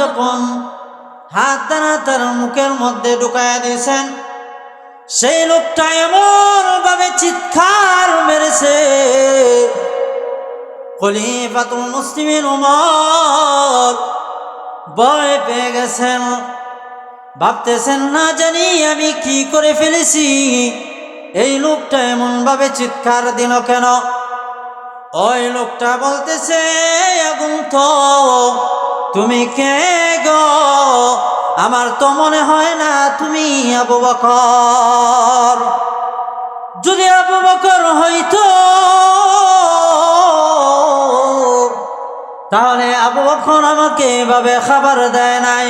যখন হাত দ্বারা তার মুখের মধ্যে ঢুকাইয়া দিয়েছেন, সেই লোকটা এমন ভাবে চিৎকার মেরেছে, খলিফাতুল মুসলিমিন ওমর ভয় পেয়ে গেছেন। ভাবতেছেন না জানি আমি কি করে ফেলেছি, এই লোকটা এমন ভাবে চিৎকার দিল কেন। ওই লোকটা বলতেছে, আগুন তো তুমি কে গো? আমার তো মনে হয় না তুমি আবু বকর। যদি আবু বকর হইতো তাহলে আবু বকর আমাকে এভাবে খাবার দেয় নাই।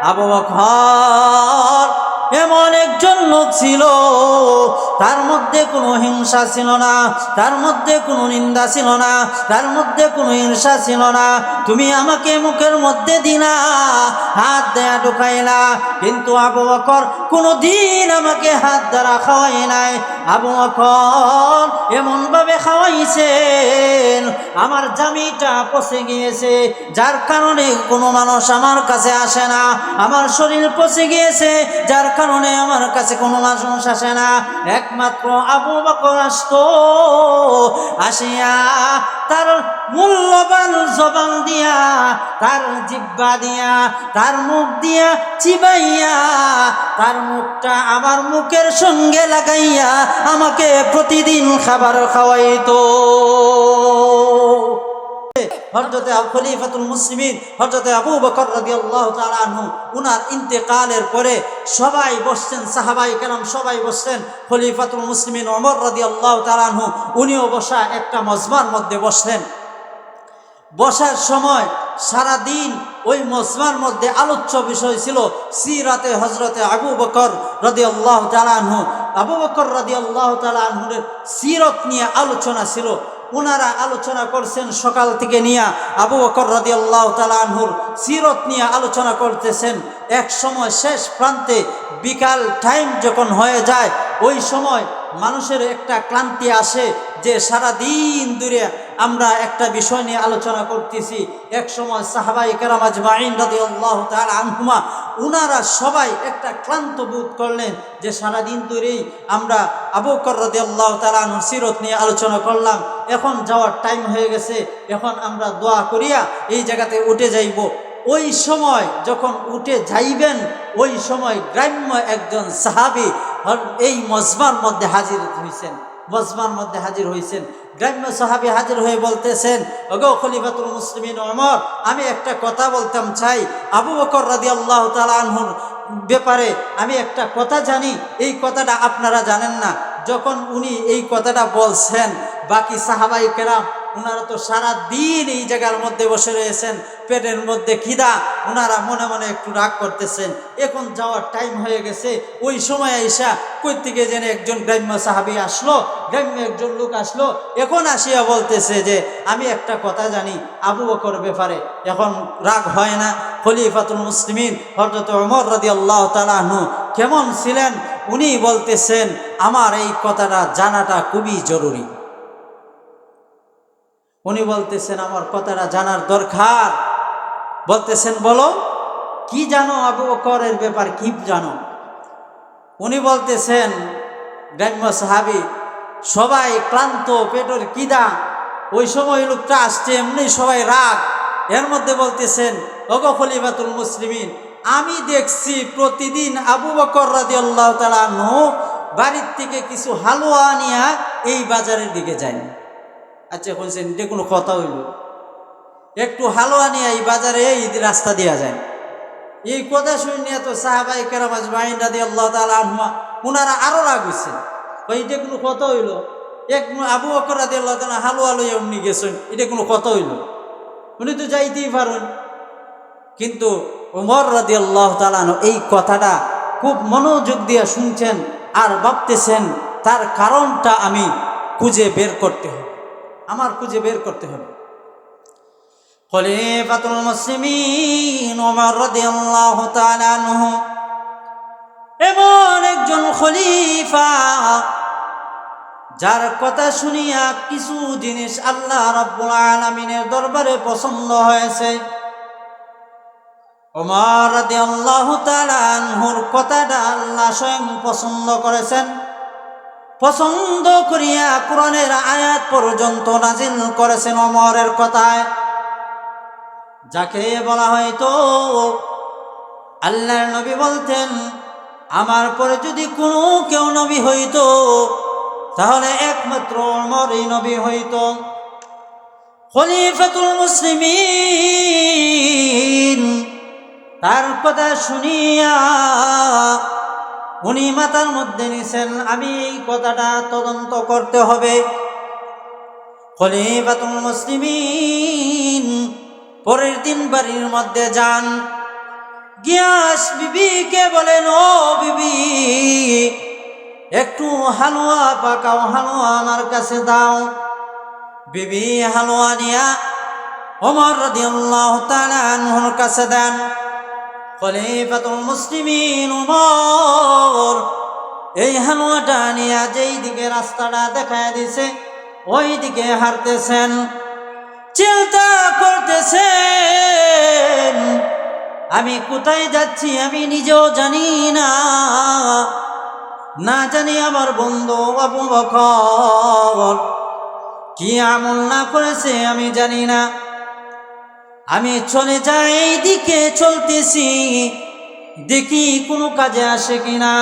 আবু বকর এমন একজন লোক ছিল, তার মধ্যে কোনো হিংসা ছিল না, তার মধ্যে কোনো নিন্দা ছিল না, তার মধ্যে কোনো ঈর্ষা ছিল না। তুমি আমাকে মুখের মধ্যে দিলা, হাত দেয়া ঢুকাইলা, কিন্তু আবু বকর কোনো দিন আমাকে হাত দ্বারা খাওয়াই নাই। আবু বকর এমন ভাবে খাওয়াইছেন আমার জামিটা পচে গিয়েছে, যার কারণে কোনো মানুষ আমার কাছে আসে না। আমার শরীর পচে গিয়েছে, যার কারণে আমার কাছে কোনো মানুষ আসে না। একমাত্র আবু বকর আসতো, আসিয়া তার মূল্যবান জবান দিয়া, তার জিহ্বা দিয়া, তার মুখ দিয়া চিবাইয়া, তার মুখটা আমার মুখের সঙ্গে লাগাইয়া আমাকে প্রতিদিন খাবার খাওয়াইতো। হযরতে খলিফাতুল মুসলিমিন হযরতে আবু বকর রাদিয়াল্লাহু তাআলা আনহু উনার ইন্তেকালের পরে সবাই বসছেন, সাহাবায়ে কেরাম সবাই বসছেন। খলিফাতুল মুসলিমিন ওমর রাদিয়াল্লাহু তাআলা আনহু উনিও বসা একটা মজমার মধ্যে বসলেন। বসার সময় সারা দিন ওই মজমার মধ্যে আলোচ্য বিষয় ছিল সিরাতে হযরতে আবু বকর রাদিয়াল্লাহু তাআলা আনহু। আবু বকর রাদিয়াল্লাহু তাআলা আনহুর সিরত নিয়ে আলোচনা ছিল। ওনারা আলোচনা করছেন সকাল থেকে নিয়ে, আবু বকর রাদিয়াল্লাহু তাআলা আনহুর সিরত নিয়ে আলোচনা করতেছেন। এক সময় শেষ প্রান্তে বিকাল টাইম যখন হয়ে যায়, ওই সময় মানুষের একটা ক্লান্তি আসে যে সারা দিন ধরে আমরা একটা বিষয় নিয়ে আলোচনা করতেছি। এক সময় সাহাবায়ে কেরাম আজমাইন রাদিয়াল্লাহু তাআলা আনহুমা উনারা সবাই একটা ক্লান্ত বোধ করলেন যে সারাদিন ধরেই আমরা আবু বকর রাদিয়াল্লাহু তাআলা আনহুর সিরত নিয়ে আলোচনা করলাম, এখন যাওয়ার টাইম হয়ে গেছে, এখন আমরা দোয়া করিয়া এই জায়গাতে উঠে যাইব। ওই সময় যখন উঠে যাইবেন, ওই সময় গ্রাম্য একজন সাহাবী এই মজমার মধ্যে হাজির হয়েছেন। মজমার মধ্যে হাজির হয়েছেন, গ্রাম্য সাহাবী হাজির হয়ে বলতেছেন, ওগো খলিফাতুল মুসলিমিন ওমর, আমি একটা কথা বলতাম চাই। আবু বকর রাদিয়াল্লাহু তাআলা আনহুর ব্যাপারে আমি একটা কথা জানি, এই কথাটা আপনারা জানেন না। যখন উনি এই কথাটা বলছেন, বাকি সাহাবায়ে কেরাম ওনারা তো সারা দিন এই জায়গার মধ্যে বসে রয়েছেন, পেটের মধ্যে খিদা, ওনারা মনে মনে একটু রাগ করতেছেন। এখন যাওয়ার টাইম হয়ে গেছে। ওই সময় আইসা কই থেকে যেন একজন গ্রাম্য সাহাবী আসলো, গ্রাম্য একজন লোক আসলো, এখন আসিয়া বলতেছে যে আমি একটা কথা জানি আবু বকর ব্যাপারে। এখন রাগ হয় না। খলিফাতুল মুসলিমিন হযরত ওমর রাদিয়াল্লাহু তাআলা আনহু কেমন ছিলেন, উনি বলতেছেন আমার এই কথাটা জানাটা খুবই জরুরি। উনি বলতেছেন আমার কথাটা জানার দরকার। বলতেছেন বলো কি জানো আবু বকরের ব্যাপার, কি জানো? উনি বলতেছেন, গ্রাম্য সাহাবী সবাই ক্লান্ত, পেটের খিদা, ওই সময় লোকটা আসছে, এমনি সবাই রাগ। এর মধ্যে বলতেছেন, ওগো খলিফাতুল মুসলিমিন, আমি দেখছি প্রতিদিন আবু বকর রাদিয়াল্লাহু তাআলা আনহু বাড়ির থেকে কিছু হালুয়া নিয়ে এই বাজারের দিকে যায়। আচ্ছা বলছেন এটা কোনো কথা হইল? একটু হালুয়া নিয়ে এই বাজারে এই রাস্তা দেওয়া যায়। এই কথা শুনিয়া তো সাহাবায়ে কেরাম আজমাইন রাদিয়াল্লাহু তাআলা আনহুমা ওনারা আরো রাগ হইছেন। এটা কোনো কথা হইল? এক আবু বকর রাদিয়াল্লাহু তাআলা হালুয়া লইয়া উনি গেছেন, এটা কোনো কথা হইল? উনি তো যাইতেই পারেন। কিন্তু ওমর রাদিয়াল্লাহু তাআলা এই কথাটা খুব মনোযোগ দিয়ে শুনছেন আর ভাবতেছেন তার কারণটা আমি খুঁজে বের করতে হবে, আমার খুঁজে বের করতে হবে। খলিফাতুল মুসলিমিন ওমর রাদিয়াল্লাহু তাআলা আনহু এমন একজন খলিফা যার কথা শুনিয়া কিছু জিনিস আল্লাহ রাব্বুল আলামিনের দরবারে পছন্দ হয়েছে। ওমর রাদিয়াল্লাহু তাআলা আনহুর কথাটা আল্লাহ স্বয়ং পছন্দ করেছেন। পছন্দ করিয়া কোরআনের আয়াত পর্যন্ত নাজিল করেছেন ওমরের কথায়, যাকে বলা হয়তো আল্লাহর নবী বলতেন, আমার পরে যদি কোনো কেউ নবী হইতো তাহলে একমাত্র ওমরই নবী হইতো। খলিফাতুল মুসলিমিন তার কথা শুনিয়া উনি মাথার মধ্যে নিছেন, আমি এই কথাটা তদন্ত করতে হবে। খলিফাতুল মুসলিমিন পরের দিন বাড়ির মধ্যে যান, গিয়াস বিবিকে বলেন, ও বিবি, একটু হালুয়া পাকাও, হালুয়া আমার কাছে দাও। বিবি হালুয়া নিয়া ওমর রাদিয়াল্লাহু তাআলা আনহুর কাছে দেন। খলিফাতুল মুসলিমিন ওমর এই হালুয়াটা নিয়া যেই দিকে রাস্তাটা দেখায় দিছে ওই দিকে হাঁটতেছেন, চিন্তা করতেছেন, আমি কোথায় যাচ্ছি আমি নিজেও জানি না, না জানি আমার বন্ধু আবু বকর কি আমল না করেছে আমি জানি না। আমি চলে যাই, এই দিকে চলতেছি, দেখি কোনো কাজে আসে কিনা।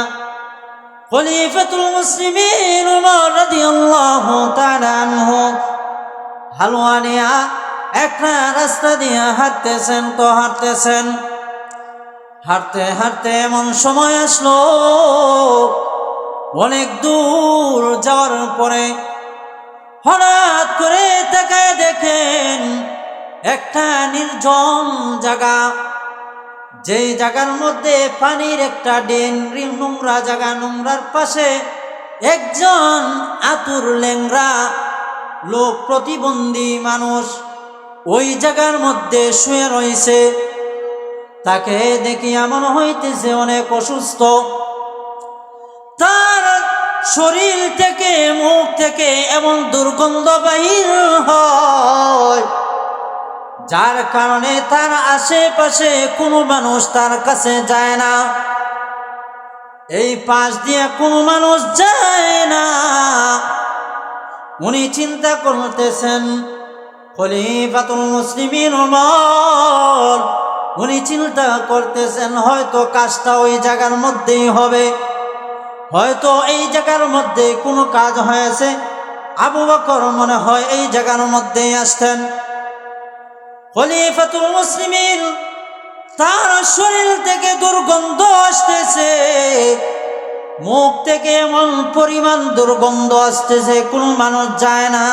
খলিফাতুল মুসলিমিন ওমর রাদিয়াল্লাহু তাআলা আনহু হালুয়া নিয়া একটা রাস্তা দিয়ে হাঁটতেছেন তো হাঁটতেছেন, হাঁটতে হাঁটতে এমন সময় আসলো, অনেক দূর যাওয়ার পরে হঠাৎ করে তাকায় দেখেন একটা নির্জন জায়গা, যেই জায়গার মধ্যে পানির একটা ড্রেন, নোংরা জায়গা, নোংরার পাশে একজন আতুর ল্যাংড়া লোক, প্রতিবন্ধী মানুষ ওই জায়গার মধ্যে শুয়ে রয়েছে। তাকে দেখিয়া মনে হইতেছে অনেক অসুস্থ, তার শরীর থেকে মুখ থেকে এমন দুর্গন্ধ বাহির হয় যার কারণে তার আশেপাশে কোনো মানুষ তার কাছে যায় না, এই পাশ দিয়ে কোনো মানুষ যায় না। উনি চিন্তা করতেছেন, খলিফাতুল মুসলিমিন ওমর উনি চিন্তা করতেছেন হয়তো কাজটা ওই জায়গার মধ্যেই হবে, হয়তো এই জায়গার মধ্যে কোনো কাজ হয়েছে, আবু বকর মনে হয় এই জায়গার মধ্যেই আসতেন। খলিফাতুল মুসলিমিন তার শরীর থেকে দুর্গন্ধ আসতেছে, মুখ থেকে এমন পরিমাণ দুর্গন্ধ আসতেছে কোনো মানুষ যায় না।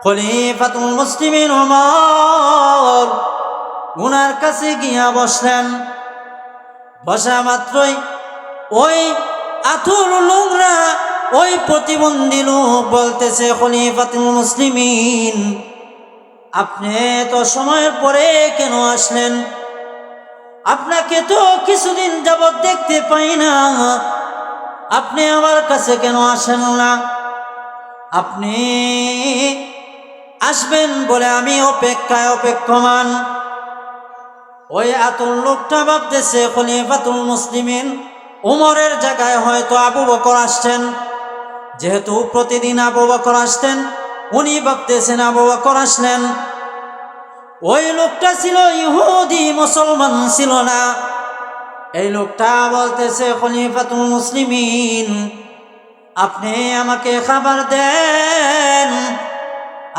খলিফাতুল মুসলিমিন ওমর উনার কাছে গিয়া বসলেন, বসা মাত্রই ওই আতুর নোংরা ওই প্রতিবন্ধী লোক বলতেছে, খলিফাতুল মুসলিমিন আপনি তো সময়ের পরে কেন আসলেন? আপনাকে তো কিছুদিন যাবৎ দেখতে পাই না, আপনি আমার কাছে কেন আসেন না? আপনি আসবেন বলে আমি অপেক্ষায় অপেক্ষমান। ওই আতুর লোকটা ভাবতেছে খলিফাতুল মুসলিমিন উমরের জায়গায় হয়তো আবু বকর আসছেন, যেহেতু প্রতিদিন আবু বকর আসতেন, উনি ভাবতেছেন আবু বকর আসলেন। ওই লোকটা ছিল ইহুদি, মুসলমান ছিল না। এই লোকটা বলতেছে, খলিফাতুল মুসলিমিন আপনি আমাকে খাবার দেন,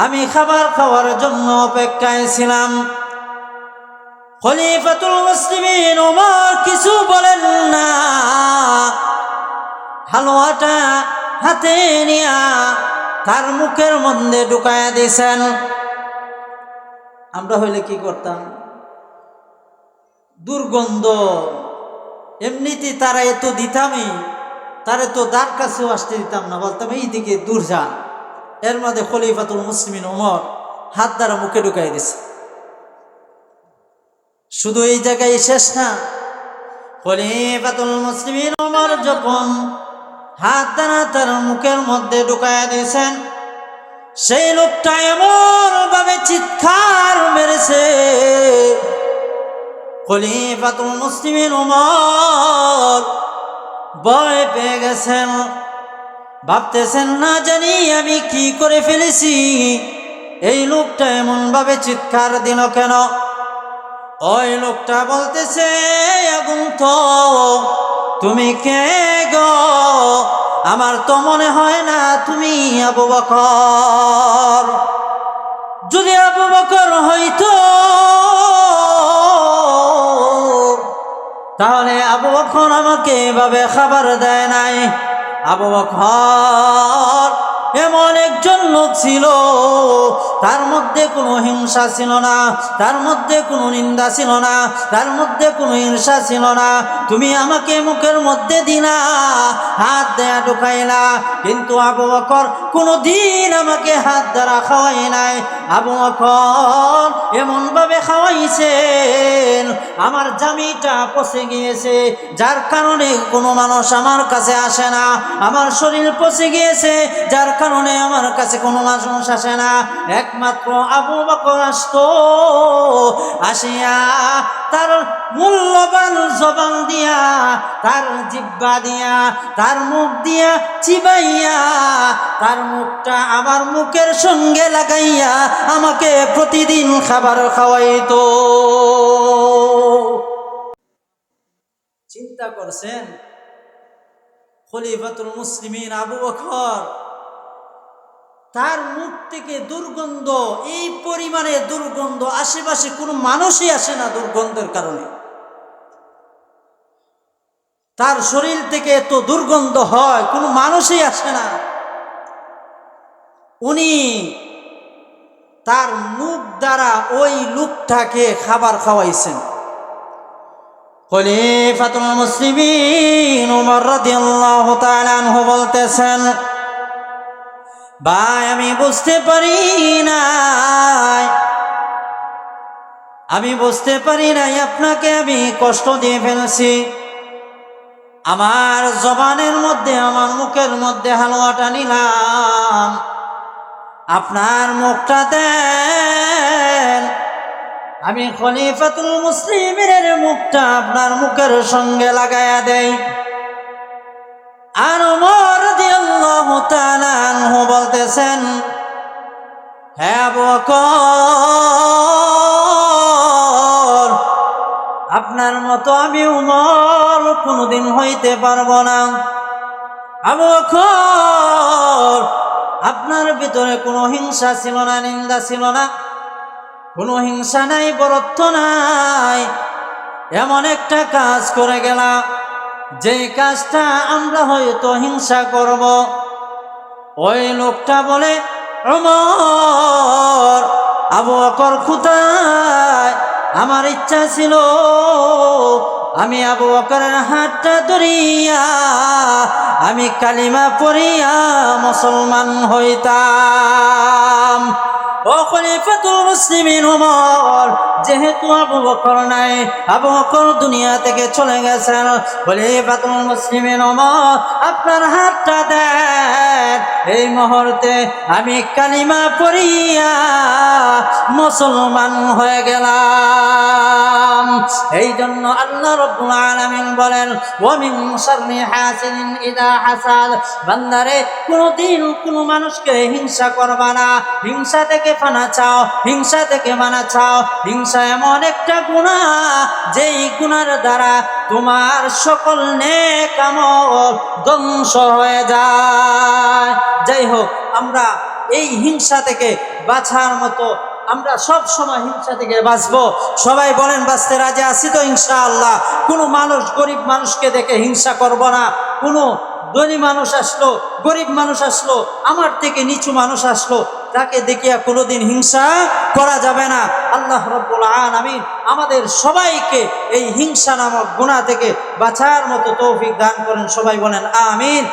আমি খাবার খাওয়ার জন্য অপেক্ষায় ছিলাম। খলিফাতুল মুসলিমিন ওমর কিছু বলেন না, হালুয়াটা হাতে নিয়া তার মুখের মধ্যে ঢুকায়া দিয়েছেন। আমরা হইলে কি করতাম? দুর্গন্ধ এমনিতে তারা এত দিতামই, তারা তো তার কাছেও আসতে দিতাম না, বলতাম এইদিকে দূর যা। এর মধ্যে খলিফাতুল মুসলিমিন ওমর হাত দ্বারা মুখে ঢুকাই দিছে। শুধু এই জায়গায় শেষ না, খলিফাতুল মুসলিমিন ওমর যখন হাত দ্বারা তার মুখের মধ্যে ঢুকাইয়া দিয়েছেন, সেই লোকটা এমন ভাবে চিৎকার মেরেছে, খলিফাতুল মুসলিমিন ওমর ভয় পেয়ে গেছেন, ভাবতেছেন না জানি আমি কি করে ফেলেছি, এই লোকটা এমন ভাবে চিৎকার দিল কেন। ওই লোকটা বলতেছে, আগুন তো তুমি কে গো? আমার তো মনে হয় না তুমি আবু বকর। যদি আবু বকর হইতো তাহলে আবু বকর আমাকে এভাবে খাবার দেয় নাই। আবু বকর এমন একজন লোক ছিল, তার মধ্যে কোনো হিংসা ছিল না, তার মধ্যে কোনো নিন্দা ছিল না, তার মধ্যে কোনো ঈর্ষা ছিল না। তুমি আমাকে মুখের মধ্যে দিলা, হাত দেয়া ঢুকাইলা, কিন্তু আবু বকর কোনো দিন আমাকে হাত দ্বারা খাওয়াই নাই। আবু বকর এমন ভাবে খাওয়াইছেন আমার জামিটা পচে গিয়েছে, যার কারণে কোনো মানুষ আমার কাছে আসে না। আমার শরীর পচে গিয়েছে, যার কারণে আমার কাছে কোনো মানুষ আসে না। একমাত্র আবু বকর আসতো, আসিয়া তার মূল্যবান জবান দিয়া, তার জিহ্বা দিয়া, তার মুখ দিয়া চিবাইয়া, তার মুখটা আমার মুখের সঙ্গে লাগাইয়া আমাকে প্রতিদিন খাবার খাওয়াইতো। চিন্তা করছেন, খলিফাতুল মুসলিমিন আবু বকর, তার মুখ থেকে দুর্গন্ধ, এই পরিমাণে দুর্গন্ধ, আশেপাশে কোনো মানুষই আসে না দুর্গন্ধের কারণে। তার শরীর থেকে এত দুর্গন্ধ হয়, কোনো মানুষই আসে না। উনি তার মুখ দ্বারা ওই লোকটাকে খাবার খাওয়াইছেন। খলিফাতুল মুসলিমিন ওমর রাদিয়াল্লাহু তাআলা আনহু বলতেছেন, ভাই আমি বুঝতে পারি নাই, আমি বুঝতে পারি নাই আপনাকে আমি কষ্ট দিয়ে ফেলছি। আমার জবানের মধ্যে, আমার মুখের মধ্যে হালুয়াটা নিলাম, আপনার মুখটা দেন, আমি খলিফাতুল মুসলিমিনের মুখটা আপনার মুখের সঙ্গে লাগায়া দেই। আর ওমর রাদিয়াল্লাহু তাআলা আনহু বলতেছেন, হে আবু বকর, আপনার মতো আমি ওমর কোনোদিন হইতে পারবো না। আবু বকর, আপনার ভিতরে কোনো হিংসা ছিল না, নিন্দা ছিল না, কোনো হিংসা নাই, বরত্ব নাই। এমন একটা কাজ করে গেলাম, যেই কাজটা আমরা হয়তো হিংসা করব। ওই লোকটা বলে, ওমর, আবু বকর কোথায়? আমার ইচ্ছা ছিল আমি আবু বকরের হাতটা ধরিয়া আমি কালিমা পড়িয়া মুসলমান হইতাম। ও খলিফাতুল মুসলিমিন ওমর, যেহেতু আবু বকর নাই, আবু বকর দুনিয়া থেকে চলে গেছেন, খলিফাতুল মুসলিমিন ওমর আপনার হাতটা দেন, এই মুহূর্তে আমি কালিমা পড়িয়া মুসলমান হয়ে গেলাম। এই জন্য আল্লাহ রাব্বুল আলামিন বলেন, ওয়া মিন শাররি হাসিদিন ইযা হাসাদ, বান্দারে কোনদিন কোনো মানুষকে হিংসা করবা না, হিংসা থেকে ফানা চাও, হিংসা থেকে মানা চাও। হিংসা এমন একটা গুনাহ, যেই গুনার দ্বারা তোমার সকল নেক আমল ধ্বংস হয়ে যায়। যাই হোক, আমরা এই হিংসা থেকে বাঁচার মতো আমরা সব সময় হিংসা থেকে বাঁচবো। সবাই বলেন বাঁচতে রাজি আছি তো ইনশাআল্লাহ। কোনো মানুষ গরিব মানুষকে দেখে হিংসা করব না। কোনো ধনী মানুষ আসলো, গরিব মানুষ আসলো, আমার থেকে নিচু মানুষ আসলো, তাকে দেখিয়া কোনোদিন হিংসা করা যাবে না। আল্লাহ রাব্বুল আলামিন আমাদের সবাইকে এই হিংসা নামক গুনাহ থেকে বাঁচার মতো তৌফিক দান করেন। সবাই বলেন আমিন।